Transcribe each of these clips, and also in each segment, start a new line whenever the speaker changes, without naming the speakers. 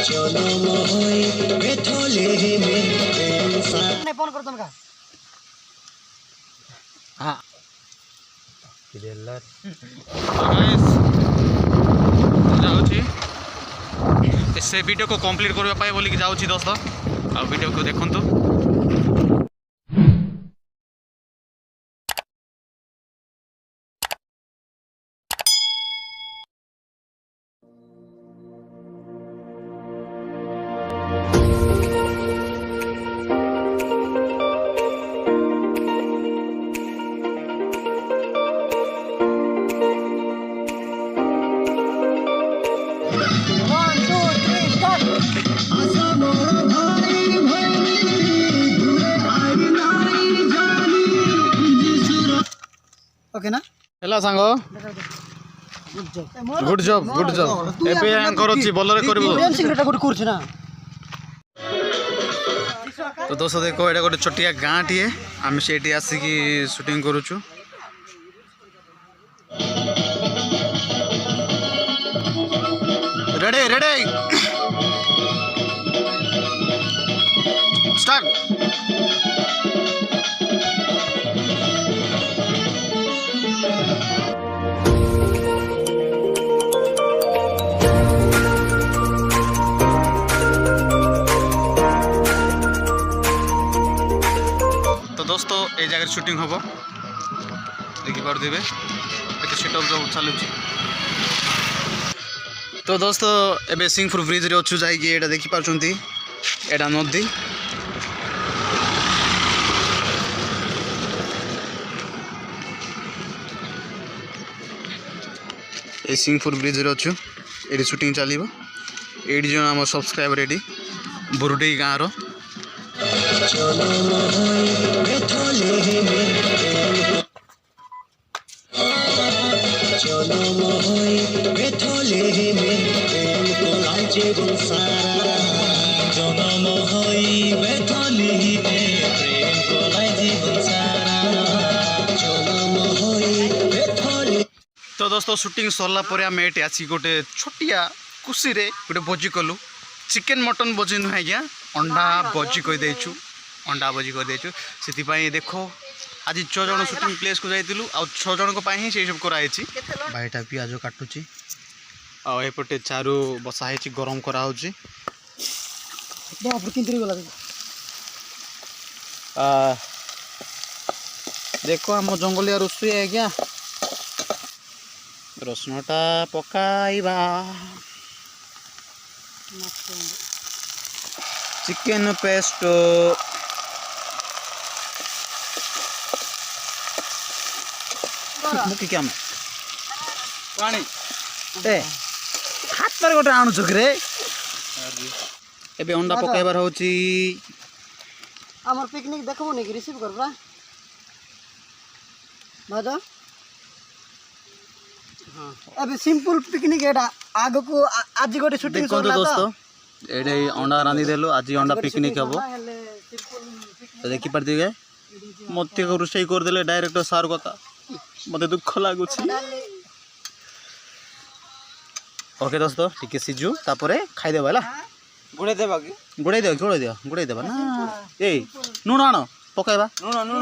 नहीं फोन कर तुमका
हाँ से वीडियो को कंप्लीट करने बोलिक जाऊँगी दोस्त आ वीडियो को देखु।
ओके ना
हेला सांगो गुड जॉब एबे करूची बोलरे करबो
सिगरेट गुड कुछ ना।
तो दोस्त देखो एटा गोटे छोटिया गाँ टीए आम से आसिकी शूटिंग करूचु। Ready ready start. तो दोस्तों ये जगह शूटिंग हम देखिपे सेटअप जो चलुच। तो दोस्तों एबे सिंहपुर ब्रिज रे अच्छु जाइए एटा देखि पारछंती एटा नदी ए सिंहपुर ब्रिज रे अच्छु एटी शूटिंग चलिबो। एटी जन आम सब्सक्राइबर एटी बुरुडेई गाँव रो तो दोस्तों शूटिंग सरला पर आम ये आसी गोटे छोटिया खुशी रे गोटे भोजी कलु। चिकेन मटन भोजी नुह आज्ञा अंडा भोजी कहीदेचु अंडा भोजी कहीदेचु से देखो आज 6 जन शूटिंग प्लेस को जाइलु आ 6 जन ही से सब कराई भाईटा पियाज काटुची आएपटे चारू बसाई गरम कराऊँगी। देखो आम जंगलिया रोषे आज्ञा रसुनटा पकाइबा चिकेन पेस्ट मुकी क्या मैं पानी ए हाथ पर गोटे आणु चुकरे एबे अंडा पकाइबार होची।
हमर पिकनिक देखबो नै कि रिसीव करबा बाजा। हां अबे सिंपल पिकनिक एटा आगो को आज गोटे शूटिंग
सरला दोस्तों एडे अंडा रांधी देलो आज अंडा पिकनिक हबो। तो देखि परती गए मते को रुसई कर देले डायरेक्टर सार कथा मते दुख लागुछ। ओके दोस्तों टिके सिजु तापरे खाइ देबा हला गुड़े देबा कि गुड़े देबा ना ए नुन आनो पकाइबा नुन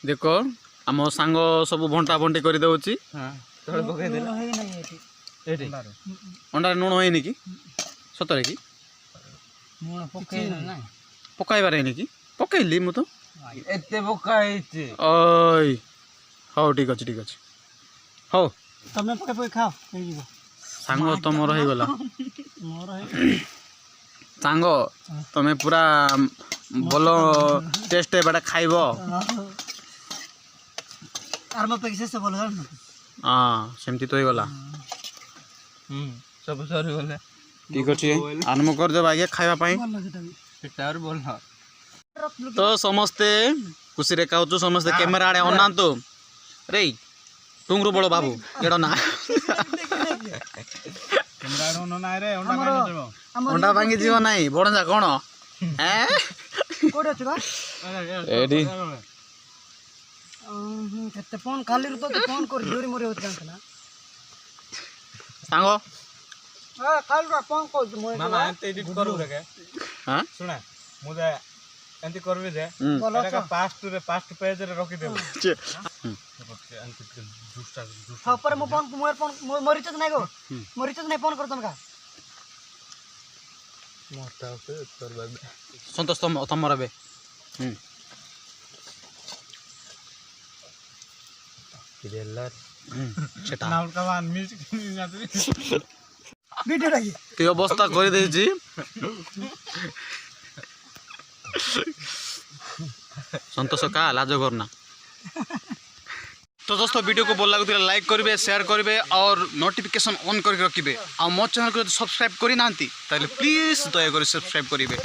देखो आम सांग सब भंटा भंटी कर दउची अंडा नुन होइनी कि सतरे कि पकाइबार है कि पकईली मु तो
एते पकाइछि
ओय हो ठीक अछि हो
तमे पके पके खाओ कहि जीवो
सांग तमर हो गला
मोर है
सांग तमे पूरा बोलो टेस्ट बड़ा खाइबो
आर म पैसे से बोल जान
हां सेमती तो हो गला
सब सरी गले
ठीक अछि आनम कर दे आगे खाइबा पई
सेटा और बोल ना।
तो समस्ते खुशी रे खाऊ समस्ते कैमेरा आड़े अना तो रे टुंगरु बड़ बाबू एडो ना
कैमरा आड़े ना रे अंडा भांगी जीवो
अंडा भांगी जीवो नाही बडजा कोन हैं
कोड अछि बा
एडी
केते फोन खाली तो फोन कर जोरी मोरे होत ना
ସାଙ୍ଗ
କାଲି କ'ଣ କହୁଛୁ ମୁଁ
ନା ନା ଏମିତି ଏଡିଟ୍ କରିବୁ ରେ
ହଁ
ଶୁଣେ ମୁଁ ଯେ ଏମିତି କରିବି ଯେ
ଭଲ ଅଛ
ପାଷ୍ଟ ପେଜରେ ରଖିଦେବୁ
ହଁ ପରେ ମୁଁ ଫୋନ୍ ମରିଛ ନାଇଁ ଗो ମରିଛ ନାଇଁ ଫୋନ୍ କର ତମକା
ସନ୍ତୋଷ ତମର ଏବେ ସେଟା
ଭିଡ଼ିଓଟା କି
କି ଅବସ୍ଥା କରିଦେଇଛି ସନ୍ତୋଷ କା ଲାଜ କରନା तो दोस्तों वीडियो को भल लगुला लाइक करेंगे शेयर करेंगे और नोटिफिकेशन ऑन करके रखिए आ मो चैनल को सब्सक्राइब करना प्लीज दयाकोरी सब्सक्राइब करेंगे।